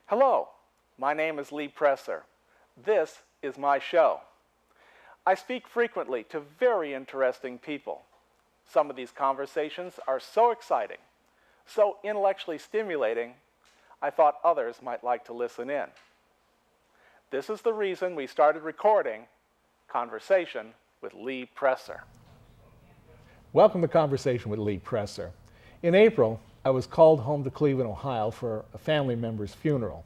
Hello, my name is Lee Presser. This is my show. I speak frequently to very interesting people. Some of these conversations are so exciting, so intellectually stimulating, I thought others might like to listen in. This is the reason we started recording Conversation with Lee Presser. Welcome to Conversation with Lee Presser. In April, I was called home to Cleveland, Ohio for a family member's funeral.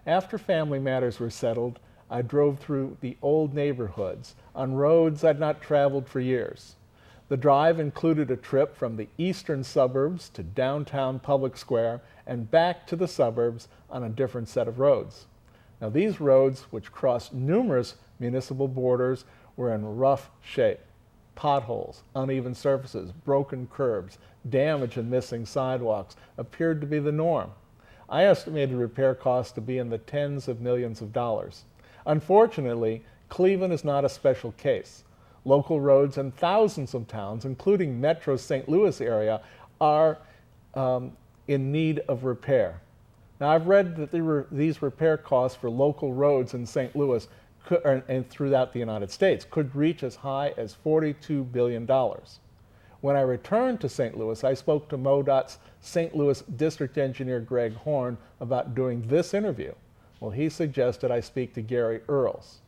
After family matters were settled, I drove through the old neighborhoods on roads I'd not traveled for years. The drive included a trip from the eastern suburbs to downtown Public Square and back to the suburbs on a different set of roads. Now, these roads, which crossed numerous municipal borders, were in rough shape. Potholes, uneven surfaces, broken curbs, damaged and missing sidewalks appeared to be the norm. I estimated repair costs to be in the tens of millions of dollars. Unfortunately, Cleveland is not a special case. Local roads in thousands of towns, including Metro St. Louis area, are in need of repair. Now, I've read that these repair costs for local roads in St. Louis and throughout the United States could reach as high as $42 billion. When I returned to St. Louis, I spoke to MoDOT's St. Louis District Engineer Greg Horn about doing this interview. Well, he suggested I speak to Garry Earls.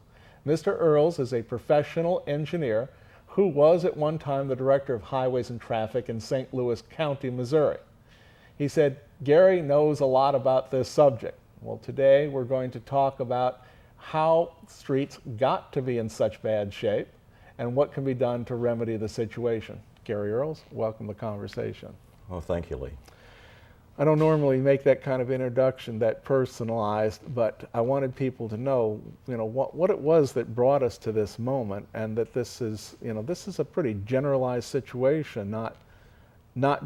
Mr. Earls is a professional engineer who was at one time the Director of Highways and Traffic in St. Louis County, Missouri. He said, Garry knows a lot about this subject. Well, today we're going to talk about how streets got to be in such bad shape and what can be done to remedy the situation. Garry Earls, welcome to the conversation. Oh, thank you, Lee. I don't normally make that kind of introduction, that personalized, but I wanted people to know, what it was that brought us to this moment, and that this is a pretty generalized situation, not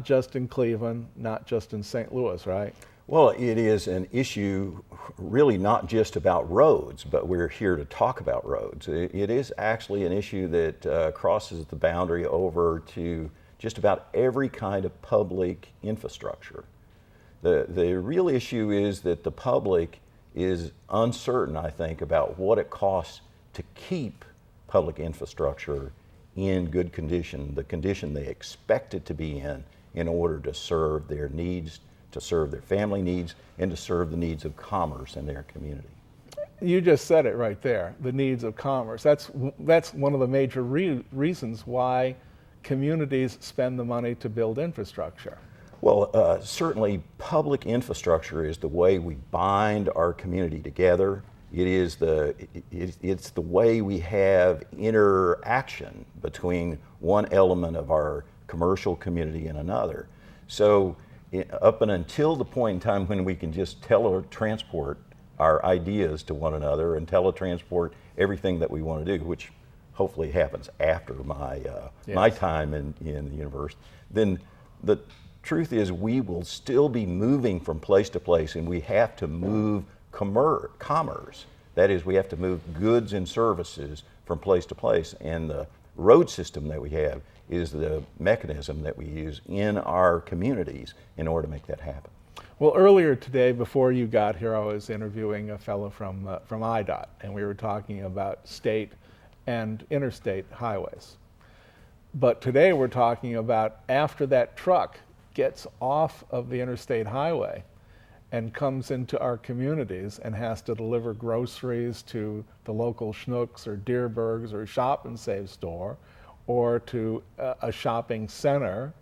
just in Cleveland, not just in St. Louis, right? Well, it is an issue really not just about roads, but we're here to talk about roads. It is actually an issue that crosses the boundary over to just about every kind of public infrastructure. The real issue is that the public is uncertain, I think, about what it costs to keep public infrastructure in good condition, the condition they expect it to be in order to serve their needs, to serve their family needs, and to serve the needs of commerce in their community. You just said it right there, the needs of commerce. That's one of the major reasons why communities spend the money to build infrastructure. Well, certainly public infrastructure is the way we bind our community together. It's the way we have interaction between one element of our commercial community and another. So up and until the point in time when we can just teletransport our ideas to one another and teletransport everything that we want to do, which hopefully happens after my time in the universe, then the truth is we will still be moving from place to place, and we have to move commerce. That is, we have to move goods and services from place to place, and the road system that we have is the mechanism that we use in our communities in order to make that happen. Well, earlier today, before you got here, I was interviewing a fellow from MoDOT, and we were talking about state and interstate highways. But today we're talking about after that truck gets off of the interstate highway and comes into our communities and has to deliver groceries to the local Schnucks or Deerbergs or Shop and Save store or to a shopping center,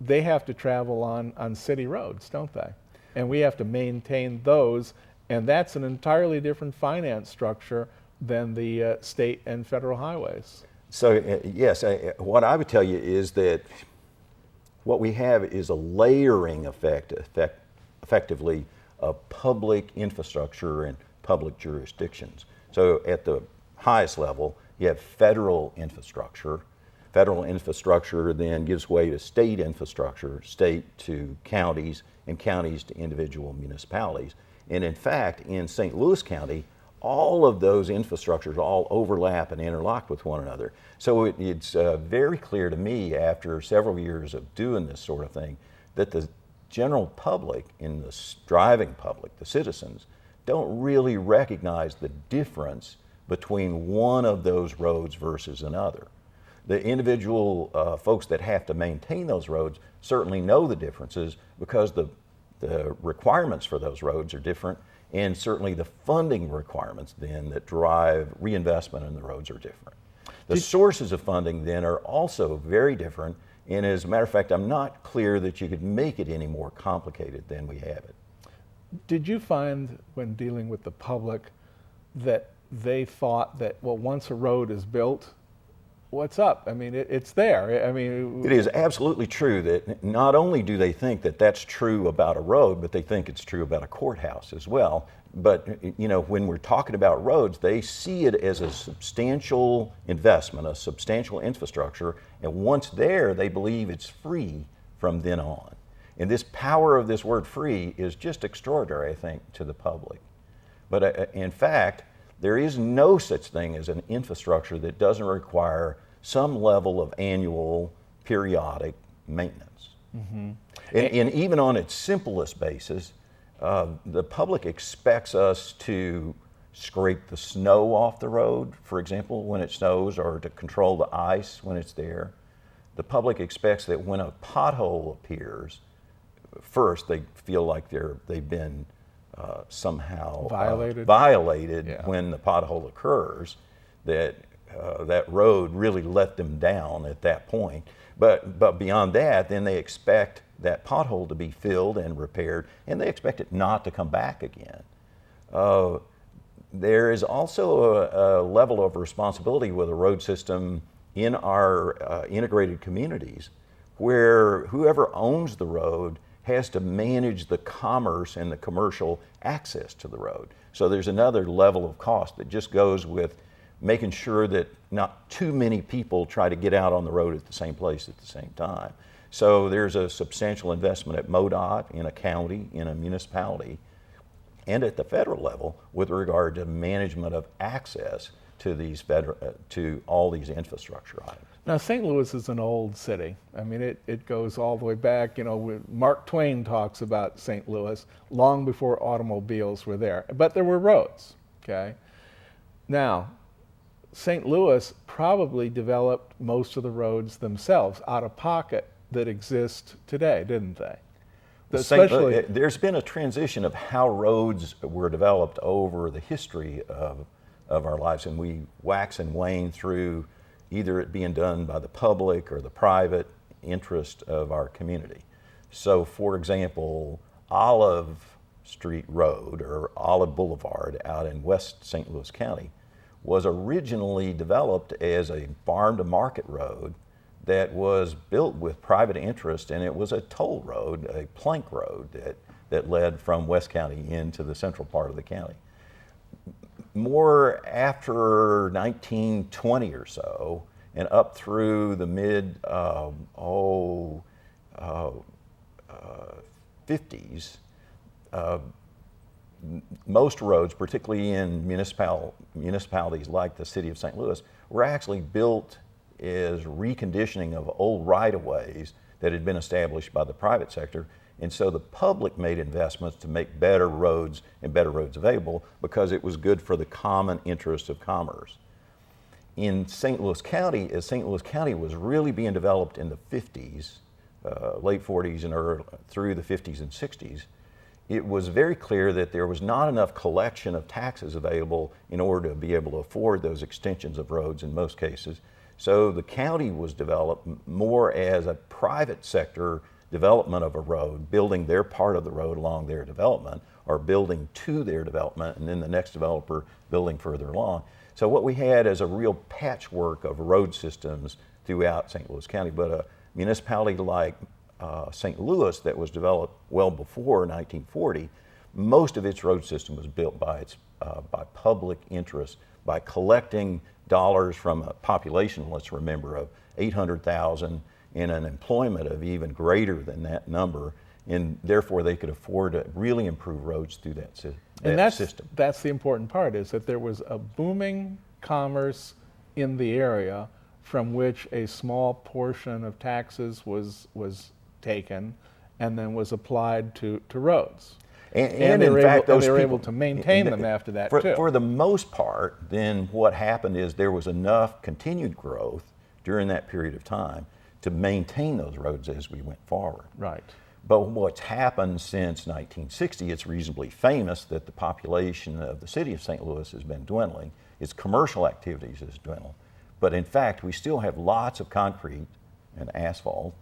they have to travel on city roads, don't they? And we have to maintain those, and that's an entirely different finance structure than the state and federal highways. So yes, what I would tell you is that what we have is a layering effectively of public infrastructure and public jurisdictions. So at the highest level, you have federal infrastructure. Federal infrastructure then gives way to state infrastructure, state to counties, and counties to individual municipalities. And in fact, in St. Louis County, all of those infrastructures all overlap and interlock with one another. So it's very clear to me after several years of doing this sort of thing that the general public, in the driving public, the citizens, don't really recognize the difference between one of those roads versus another. The individual folks that have to maintain those roads certainly know the differences because the requirements for those roads are different, and certainly the funding requirements then that drive reinvestment in the roads are different. The sources of funding then are also very different, and as a matter of fact, I'm not clear that you could make it any more complicated than we have it. Did you find when dealing with the public that they thought that, well, once a road is built, what's up? I mean, it's there. I mean, it is absolutely true that not only do they think that that's true about a road, but they think it's true about a courthouse as well. But you know, when we're talking about roads, they see it as a substantial investment, a substantial infrastructure, and once there, they believe it's free from then on. And this power of this word free is just extraordinary, I think, to the public. But in fact, there is no such thing as an infrastructure that doesn't require some level of annual, periodic maintenance. Mm-hmm. And even on its simplest basis, the public expects us to scrape the snow off the road, for example, when it snows, or to control the ice when it's there. The public expects that when a pothole appears, first they feel like they've been somehow violated Yeah. when the pothole occurs, that that road really let them down at that point. But beyond that, then they expect that pothole to be filled and repaired, and they expect it not to come back again. There is also a level of responsibility with a road system in our integrated communities where whoever owns the road has to manage the commerce and the commercial access to the road. So there's another level of cost that just goes with making sure that not too many people try to get out on the road at the same place at the same time. So there's a substantial investment at MoDOT, in a county, in a municipality, and at the federal level with regard to management of access to these to all these infrastructure items. Now, St. Louis is an old city. I mean, it goes all the way back. You know, Mark Twain talks about St. Louis long before automobiles were there, but there were roads, okay? Now, St. Louis probably developed most of the roads themselves out of pocket that exist today, didn't they? Especially, there's been a transition of how roads were developed over the history of our lives, and we wax and wane through either it being done by the public or the private interest of our community. So, for example, Olive Street Road or Olive Boulevard out in West St. Louis County was originally developed as a farm to market road that was built with private interest, and it was a toll road, a plank road that led from West County into the central part of the county. More after 1920 or so, and up through the mid 50s, most roads, particularly in municipalities like the city of St. Louis, were actually built as reconditioning of old right-of-ways that had been established by the private sector. And so the public made investments to make better roads and better roads available because it was good for the common interest of commerce. In St. Louis County, as St. Louis County was really being developed in the 50s, late 40s and through the 50s and 60s, it was very clear that there was not enough collection of taxes available in order to be able to afford those extensions of roads in most cases. So the county was developed more as a private sector development of a road, building their part of the road along their development, or building to their development, and then the next developer building further along. So what we had is a real patchwork of road systems throughout St. Louis County, but a municipality like St. Louis that was developed well before 1940, most of its road system was built by public interest, by collecting dollars from a population, let's remember, of 800,000 and an employment of even greater than that number, and therefore they could afford to really improve roads through that system. That's the important part, is that there was a booming commerce in the area from which a small portion of taxes was taken, and then was applied to roads. And they in were fact, able, those and they were people, able to maintain them after that too. For the most part, then what happened is there was enough continued growth during that period of time to maintain those roads as we went forward. Right. But what's happened since 1960, it's reasonably famous that the population of the city of St. Louis has been dwindling. Its commercial activities has dwindled. But in fact, we still have lots of concrete and asphalt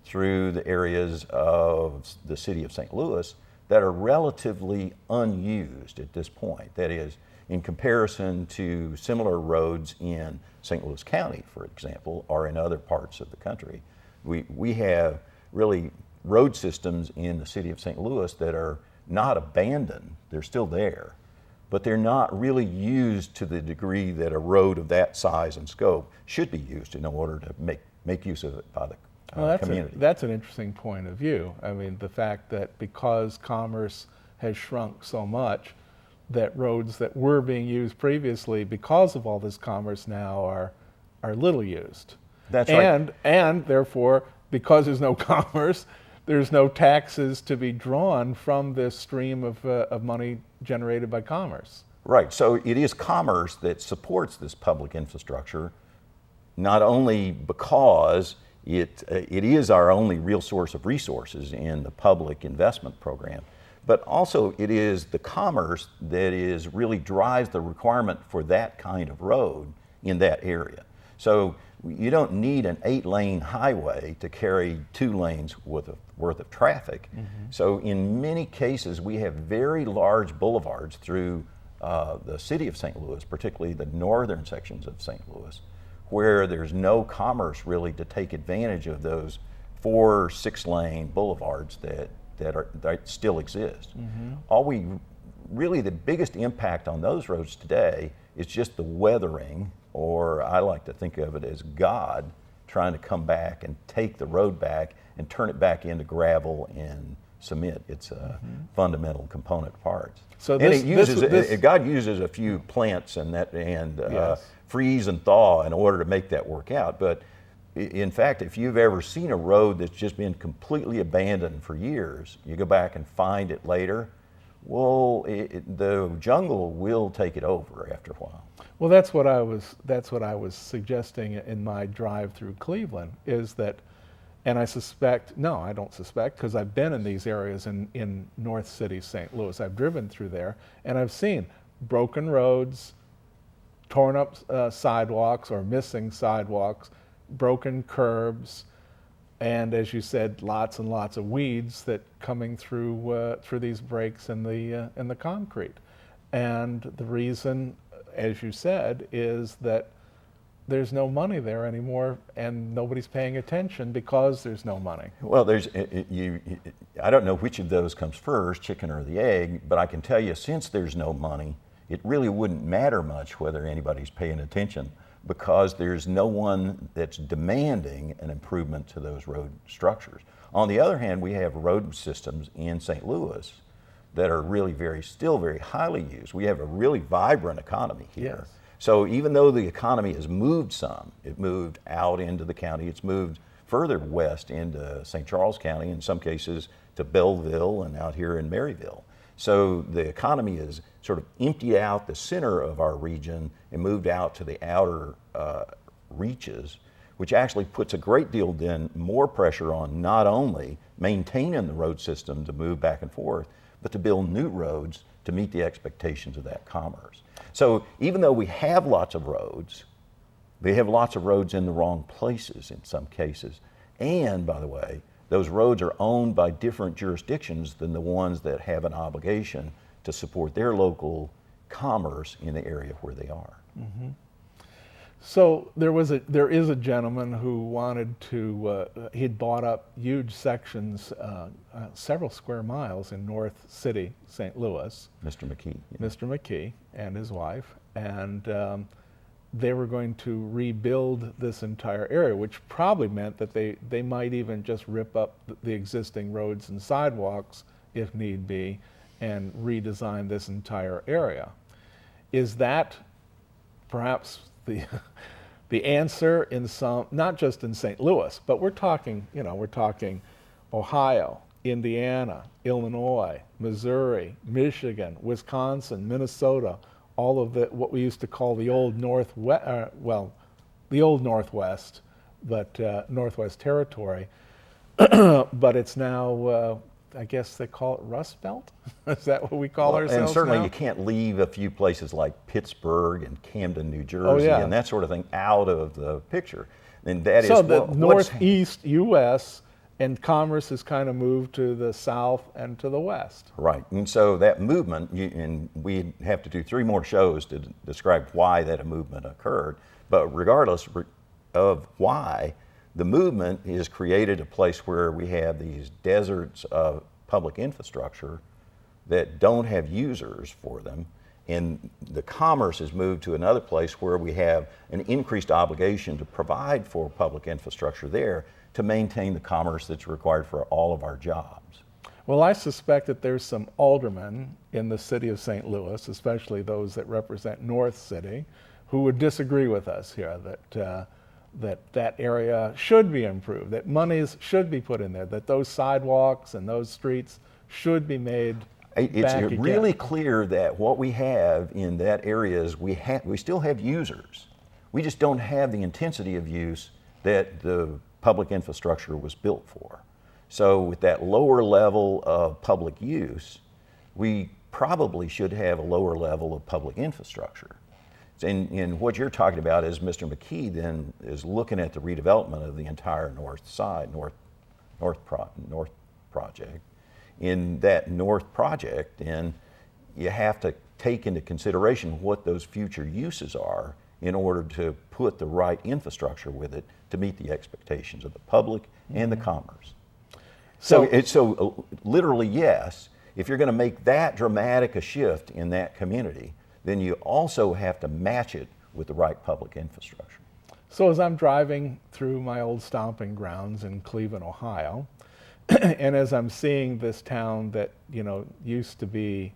through the areas of the city of St. Louis that are relatively unused at this point. That is, in comparison to similar roads in St. Louis County, for example, or in other parts of the country. We have really road systems in the city of St. Louis that are not abandoned, they're still there, but they're not really used to the degree that a road of that size and scope should be used in order to make use of it by the community. That's an interesting point of view. I mean, the fact that because commerce has shrunk so much, that roads that were being used previously because of all this commerce now are little used. That's right. And therefore, because there's no commerce, there's no taxes to be drawn from this stream of money generated by commerce. Right, so it is commerce that supports this public infrastructure, not only because it is our only real source of resources in the public investment program, but also it is the commerce that really drives the requirement for that kind of road in that area. So you don't need an 8-lane highway to carry 2 lanes worth of traffic. Mm-hmm. So in many cases, we have very large boulevards through the city of St. Louis, particularly the northern sections of St. Louis, where there's no commerce really to take advantage of those 4 6-lane boulevards that still exist. Mm-hmm. The biggest impact on those roads today is just the weathering, or I like to think of it as God trying to come back and take the road back and turn it back into gravel and cement its fundamental component parts. So God uses a few plants and yes. Freeze and thaw in order to make that work out. But in fact, if you've ever seen a road that's just been completely abandoned for years, you go back and find it later, well, the jungle will take it over after a while. Well, that's what I was suggesting in my drive through Cleveland, is that, and I don't suspect, because I've been in these areas in North City, St. Louis. I've driven through there, and I've seen broken roads, torn up sidewalks or missing sidewalks, broken curbs, and as you said, lots and lots of weeds that coming through these breaks in the concrete. And the reason, as you said, is that there's no money there anymore, and nobody's paying attention because there's no money. Well, I don't know which of those comes first, chicken or the egg, but I can tell you, since there's no money, it really wouldn't matter much whether anybody's paying attention, because there's no one that's demanding an improvement to those road structures. On the other hand, we have road systems in St. Louis that are really still very highly used. We have a really vibrant economy here. Yes. So even though the economy has moved some, it moved out into the county, it's moved further west into St. Charles County, in some cases to Belleville and out here in Maryville. So the economy has sort of emptied out the center of our region and moved out to the outer reaches, which actually puts a great deal then more pressure on not only maintaining the road system to move back and forth, but to build new roads to meet the expectations of that commerce. So even though we have lots of roads, we have lots of roads in the wrong places in some cases. And by the way, those roads are owned by different jurisdictions than the ones that have an obligation to support their local commerce in the area where they are. Mm-hmm. So there is a gentleman who wanted to, he'd bought up huge sections, several square miles in North City, St. Louis. Mr. McKee. Yeah. Mr. McKee and his wife, and they were going to rebuild this entire area, which probably meant that they might even just rip up the existing roads and sidewalks if need be and redesign this entire area. Is that perhaps the answer in some, not just in St. Louis, but we're talking Ohio, Indiana, Illinois, Missouri, Michigan, Wisconsin, Minnesota, all of what we used to call the old Northwest, the old Northwest, but Northwest Territory, but it's now, I guess they call it Rust Belt? Is that what we call ourselves And certainly now? you can't leave a few places like Pittsburgh and Camden, New Jersey, and that sort of thing out of the picture. And that is so the Northeast U.S. and commerce has kind of moved to the south and to the west. Right, and so that movement, and we have to do 3 more shows to describe why that movement occurred, but regardless of why, the movement has created a place where we have these deserts of public infrastructure that don't have users for them, and the commerce has moved to another place where we have an increased obligation to provide for public infrastructure there to maintain the commerce that's required for all of our jobs. Well, I suspect that there's some aldermen in the city of St. Louis, especially those that represent North City, who would disagree with us here, that area should be improved, that monies should be put in there, that those sidewalks and those streets should be made It's back again. really clear that what we have in that area is we still have users. We just don't have the intensity of use that the public infrastructure was built for. So with that lower level of public use, we probably should have a lower level of public infrastructure. And what you're talking about is Mr. McKee then is looking at the redevelopment of the entire north side, north project. In that north project, then you have to take into consideration what those future uses are in order to put the right infrastructure with it to meet the expectations of the public and the commerce. So literally, yes, if you're going to make that dramatic a shift in that community, then you also have to match it with the right public infrastructure. So as I'm driving through my old stomping grounds in Cleveland, Ohio, and as I'm seeing this town that, used to be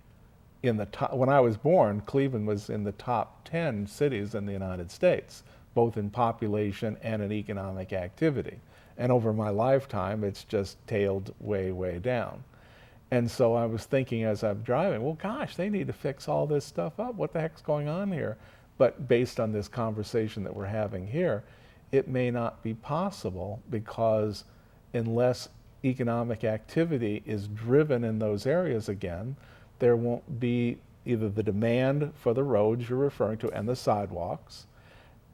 in the top, when I was born, Cleveland was in the top 10 cities in the United States, both in population and in economic activity. And over my lifetime, it's just tailed way, way down. And so I was thinking as I'm driving, well, gosh, they need to fix all this stuff up. What the heck's going on here? But based on this conversation that we're having here, it may not be possible, because unless economic activity is driven in those areas again, there won't be either the demand for the roads you're referring to and the sidewalks,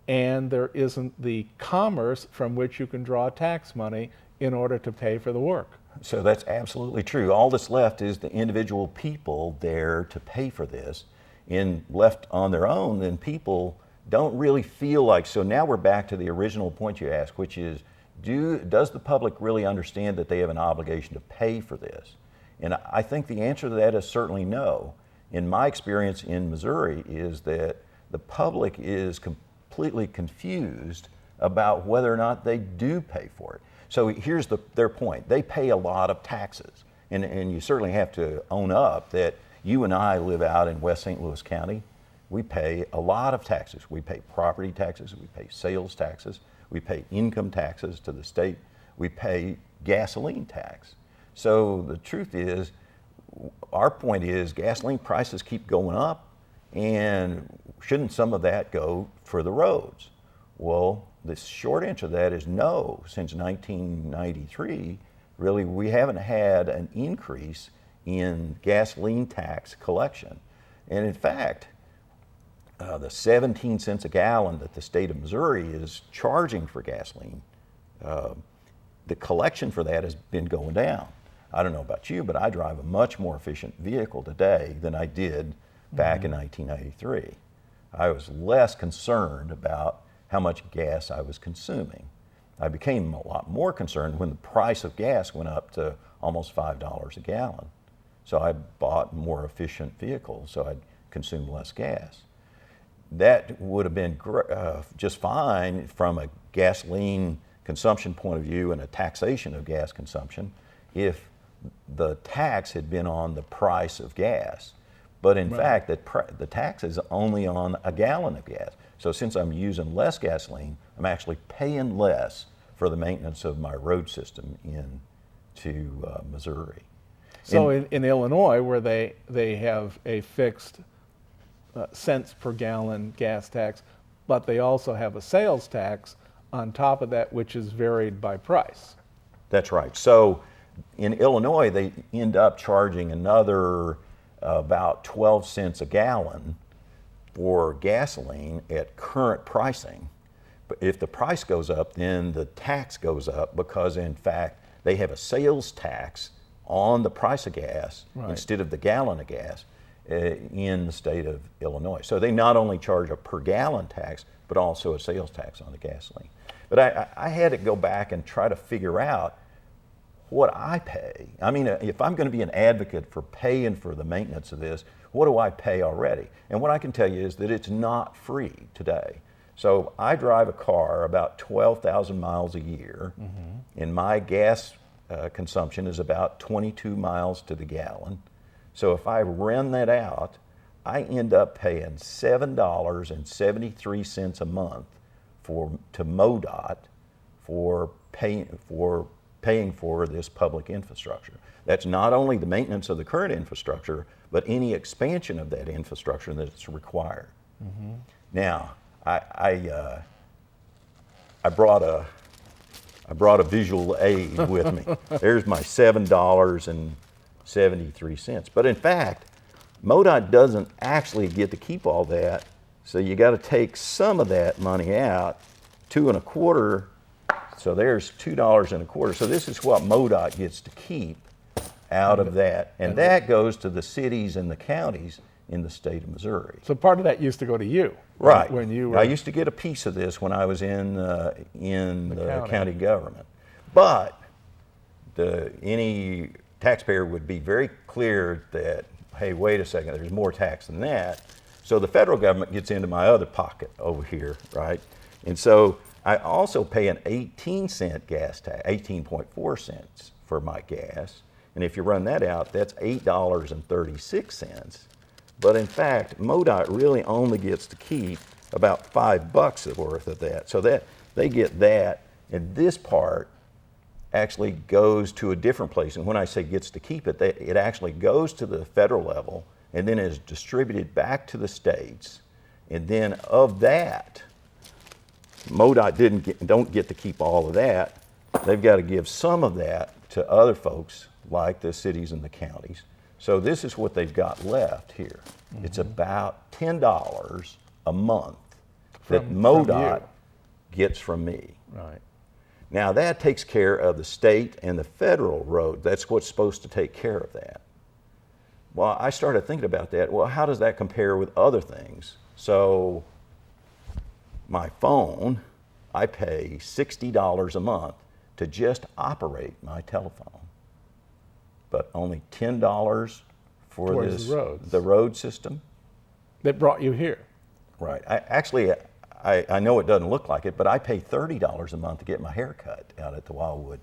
and there isn't the commerce from which you can draw tax money in order to pay for the work. So that's absolutely true. All that's left is the individual people there to pay for this, and left on their own, then people don't really feel like, so now we're back to the original point you asked, which is, does the public really understand that they have an obligation to pay for this? And I think the answer to that is certainly no. In my experience in Missouri is that the public is completely confused about whether or not they do pay for it. So here's their point. They pay a lot of taxes. And you certainly have to own up that you and I live out in West St. Louis County. We pay a lot of taxes. We pay property taxes, we pay sales taxes, we pay income taxes to the state, we pay gasoline tax. So the truth is, our point is gasoline prices keep going up, and shouldn't some of that go for the roads? Well, the short answer to that is no. Since 1993, really, we haven't had an increase in gasoline tax collection. And in fact, the 17 cents a gallon that the state of Missouri is charging for gasoline, the collection for that has been going down. I don't know about you, but I drive a much more efficient vehicle today than I did back in 1993. I was less concerned about how much gas I was consuming. I became a lot more concerned when the price of gas went up to almost $5 a gallon. So I bought more efficient vehicles so I'd consume less gas. That would have been just fine from a gasoline consumption point of view and a taxation of gas consumption if the tax had been on the price of gas. But in fact, the tax is only on a gallon of gas. So since I'm using less gasoline, I'm actually paying less for the maintenance of my road system in to Missouri. So in Illinois, where they have a fixed cents per gallon gas tax, but they also have a sales tax on top of that, which is varied by price. That's right. So in Illinois, they end up charging another about 12 cents a gallon for gasoline at current pricing. But if the price goes up, then the tax goes up because, in fact, they have a sales tax on the price of gas instead of the gallon of gas in the state of Illinois. So they not only charge a per gallon tax, but also a sales tax on the gasoline. But I had to go back and try to figure out what I pay. I mean, if I'm going to be an advocate for paying for the maintenance of this, what do I pay already? And what I can tell you is that it's not free today. So I drive a car about 12,000 miles a year, and my gas consumption is about 22 miles to the gallon. So if I run that out, I end up paying $7.73 a month to MoDOT for paying for this public infrastructure. That's not only the maintenance of the current infrastructure, but any expansion of that infrastructure that's required. Now, I brought a visual aid with me. There's my $7.73. But in fact, MoDOT doesn't actually get to keep all that, so you got to take some of that money out, $2.25. So there's $2.25. So this is what MoDOT gets to keep out of that, and that goes to the cities and the counties in the state of Missouri. So part of that used to go to you, right? When you were... I used to get a piece of this when I was in the county government, but any taxpayer would be very clear that, hey, wait a second, there's more tax than that. So the federal government gets into my other pocket over here, right? And so I also pay an 18-cent gas tax, 18.4 cents for my gas. And if you run that out, that's $8.36. But in fact, MoDOT really only gets to keep about $5 worth of that. So that they get that, and this part actually goes to a different place. And when I say gets to keep it, it actually goes to the federal level and then is distributed back to the states. And then of that, MoDOT don't get to keep all of that. They've got to give some of that to other folks like the cities and the counties. So this is what they've got left here. It's about $10 a month that MoDOT gets from me. Right. Now that takes care of the state and the federal road. That's what's supposed to take care of that. Well, I started thinking about that. Well, how does that compare with other things? So my phone, I pay $60 a month to just operate my telephone, but only $10 for Towards the road system. That brought you here. Right. I know it doesn't look like it, but I pay $30 a month to get my hair cut out at the Wildwood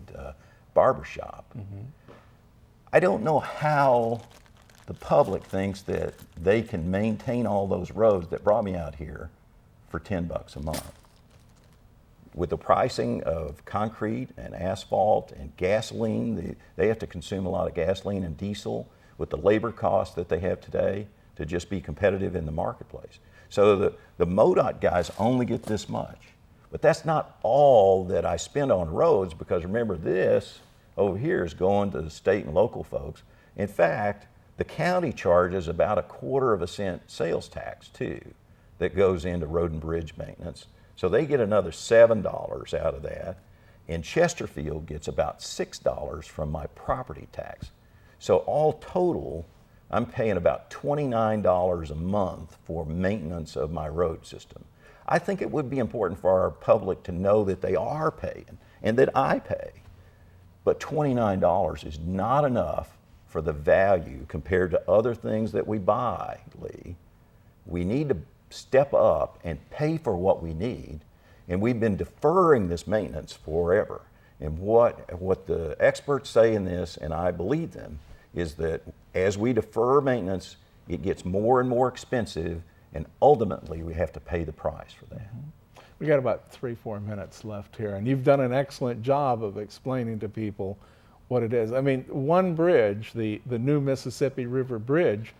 barber shop. I don't know how the public thinks that they can maintain all those roads that brought me out here for $10 a month. With the pricing of concrete and asphalt and gasoline, they have to consume a lot of gasoline and diesel with the labor costs that they have today to just be competitive in the marketplace. So the MoDOT guys only get this much. But that's not all that I spend on roads, because remember, this over here is going to the state and local folks. In fact, the county charges about 1/4 cent sales tax too that goes into road and bridge maintenance. So they get another $7 out of that. And Chesterfield gets about $6 from my property tax. So all total, I'm paying about $29 a month for maintenance of my road system. I think it would be important for our public to know that they are paying and that I pay. But $29 is not enough for the value compared to other things that we buy, Lee. We need to step up and pay for what we need. And we've been deferring this maintenance forever. And what the experts say in this, and I believe them, is that as we defer maintenance, it gets more and more expensive, and ultimately we have to pay the price for that. We got about 3-4 minutes left here, and you've done an excellent job of explaining to people what it is. I mean, one bridge, the new Mississippi River Bridge,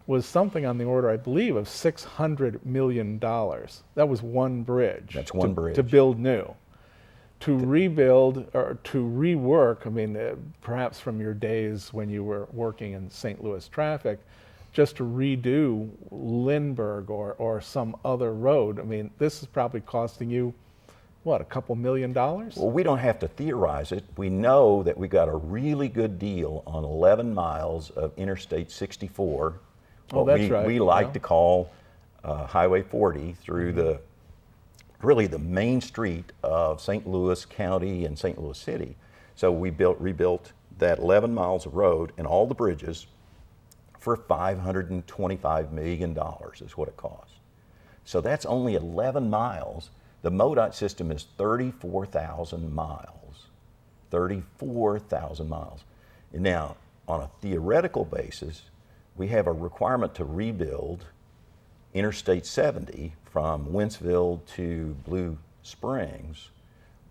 was something on the order, I believe, of $600 million. That was one bridge. That's one bridge. To build new. To rebuild or to rework, I mean, perhaps from your days when you were working in St. Louis traffic, just to redo Lindbergh or some other road, I mean, this is probably costing you, what, a couple $1 million? Well, we don't have to theorize it. We know that we got a really good deal on 11 miles of Interstate 64. Oh, that's right. We like to call Highway 40 through the really the main street of St. Louis County and St. Louis City. So we rebuilt that 11 miles of road and all the bridges for $525 million is what it costs. So that's only 11 miles. The MoDOT system is 34,000 miles. 34,000 miles. And now, on a theoretical basis, we have a requirement to rebuild Interstate 70 from Wentzville to Blue Springs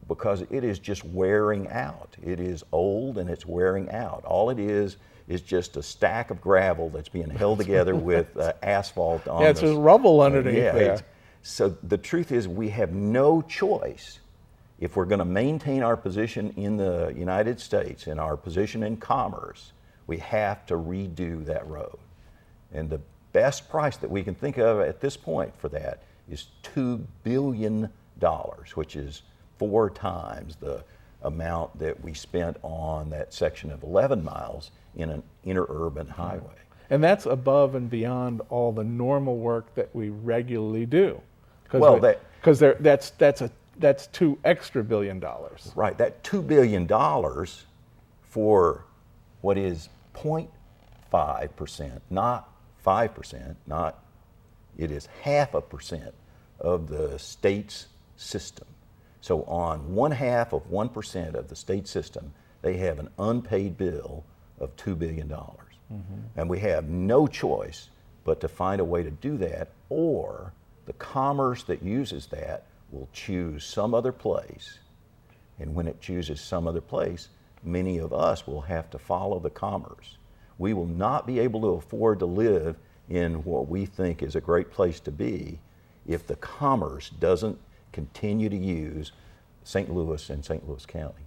because it is just wearing out. It is old and it's wearing out. All it is just a stack of gravel that's being held together with asphalt on it. Yeah, it's just rubble underneath there. So the truth is we have no choice if we're going to maintain our position in the United States and our position in commerce. We have to redo that road. And the best price that we can think of at this point for that is $2 billion, which is 4 times the amount that we spent on that section of 11 miles in an interurban highway. And that's above and beyond all the normal work that we regularly do. Well, because that's 2 extra $1 billion. Right, that $2 billion for what is 0.5%, not 5%, not, it is 0.5% of the state's system. So on 0.5% of the state system, they have an unpaid bill of $2 billion. And we have no choice but to find a way to do that, or the commerce that uses that will choose some other place. And when it chooses some other place, many of us will have to follow the commerce. We will not be able to afford to live in what we think is a great place to be if the commerce doesn't continue to use St. Louis and St. Louis County.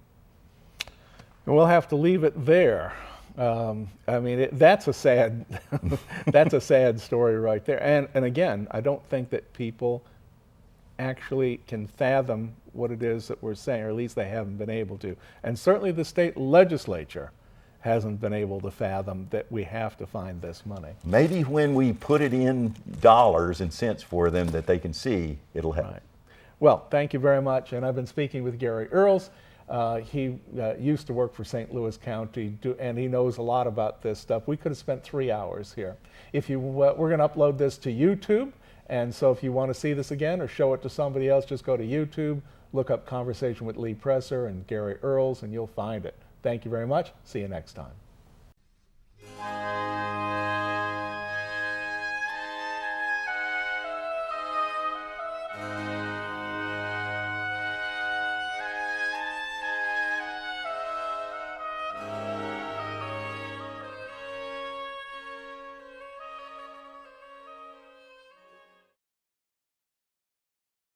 And we'll have to leave it there. I mean, that's a sad, that's a sad story right there. And again, I don't think that people actually can fathom what it is that we're saying, or at least they haven't been able to. And certainly the state legislature hasn't been able to fathom that we have to find this money. Maybe when we put it in dollars and cents for them that they can see, it'll help. Right. Well, thank you very much. And I've been speaking with Garry Earls. He used to work for St. Louis County, and he knows a lot about this stuff. We could have spent 3 hours here. If you, we're going to upload this to YouTube, and so if you want to see this again or show it to somebody else, just go to YouTube, look up Conversation with Lee Presser and Garry Earls, and you'll find it. Thank you very much. See you next time.